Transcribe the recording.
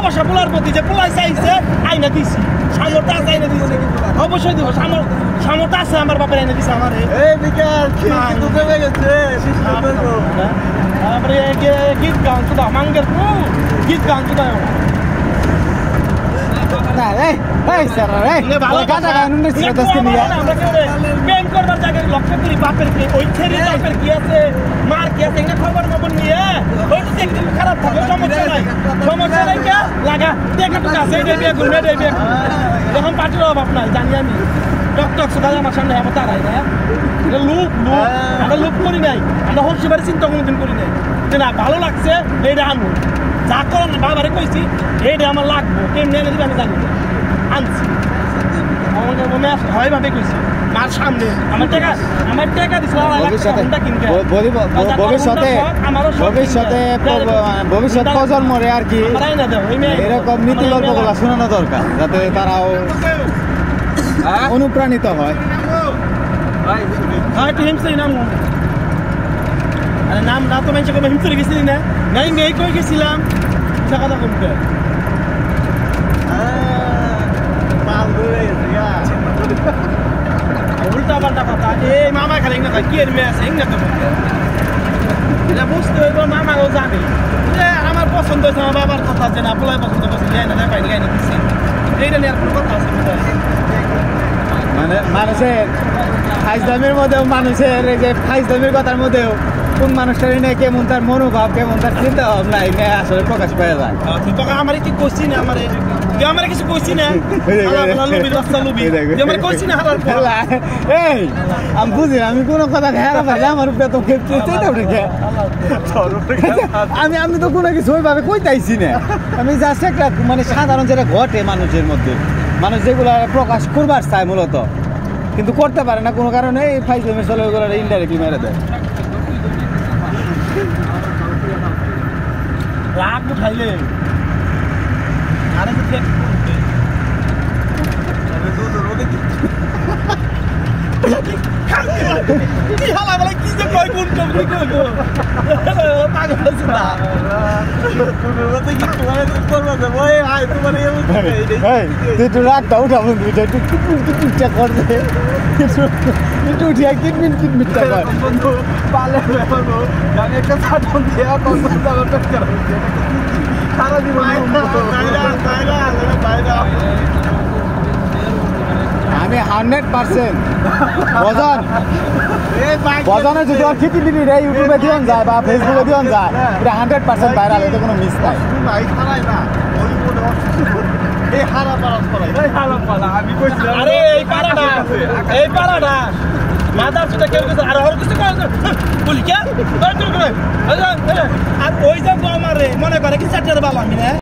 ভালোবাসা পোলার প্রতি যে পোলাই চাইছে আইনা দিছি সামর্থ্য আছে আইনা দিছি অবশ্যই দিব সামর্থ্য আছে আমার বাপের আইনা দিছে আমার তারপরে গীত গান তো মাঙ্গের গীত গান তো প্রেম করবার জায়গায় লক্ষ্য করি বাপের ওই ছেলে বাপের কি আছে মার কি আছে খবর খবর নিয়ে ওইটা দেখতে খারাপ থাকে সমস্যা নাই কে লাগা দেখা তো আছে বিয়ে করবে যখন পার্টির অভাব নাই জানি আমি টক সুদা আমার সামনে আমার তারাই না এটা আমরা লুপ করি নাই আমরা হর্ষিবারে চিন্তা কোনোদিন করি নাই যে না ভালো লাগছে এইটা আনবো যা করেন বাবারে কইছি এইটা আমার লাগবো কেমনি এনে দিবে আমি জানি না আনছি হয় ভাবে কইছি মার সামনে আমার টাকা দিছিল ভবিষ্যৎ প্রজন্মরে আর কি এরকম নীতি গল্পগুলো শোনানো দরকার যাতে তারাও অনুপ্রাণিত হয়। নাম না তো মানুষ হিমসরে গেছিলি না নাই মেয়ে কই গেছিলাম কথা কমতে উল্টা পাল্টা কথা এই মামা খালি না কি এর মেয়ে আছে না তো এটা বুঝতে হইব মামাও জানে যে আমার পছন্দ হয়েছে আমার বাবার কথা আছে না পোলাই পছন্দ করছে যাই না পাইনি গাই না দিচ্ছে এইটা নিয়ে আর কোনো কথা আছে মানে মানুষের ফাইজলামের মধ্যেও মানুষের এই যে ফাইজলামের কথার মধ্যেও কোন মানুষটার নিয়ে কেমন তার মনোভাব কেমন তার চিন্তা ভাবনা এই নিয়ে আসলে প্রকাশ পাওয়া যায়। তোকে আমার কি কইছি না আমার কিছু কইছি না এই আমি বুঝি আমি কোনো কথা খেয়াল পাই আমার উপরে তো আমি তো কোনো কিছু ওইভাবে কইতাইছি না আমি জাস্ট একটা মানে সাধারণ যেটা ঘটে মানুষের মধ্যে মানুষ যেগুলো প্রকাশ করবার চায় মূলত কিন্তু করতে পারে না কোনো কারণে এই ফাইজলামি চলে ওগুলো ইনডাইরেক্টলি মেরে দেয়। রাগ উঠাইলে আরে কি যে কয় কোন কবি কইবো পাগল আছে না তুই তো রাগ দাও উঠা বন্ধু একটু চেক করছে একটু উঠিয়া কিটমিট বন্ধু পালে জানি একটা সাধন দেওয়া সারা জীবন আমি 100% বজানো যদি খিটিপিটি রে ইউটিউবে দিন যায় বা ফেসবুকে দিন যায় এটা 100% ভাইরাল এতে কোনো মিস নাই। এই পাড়াটা মাদার সেটা কেউ আর ওর কিছু বলি কে আর ওই যে আমার মনে করে কি চারটার বাবা আমি না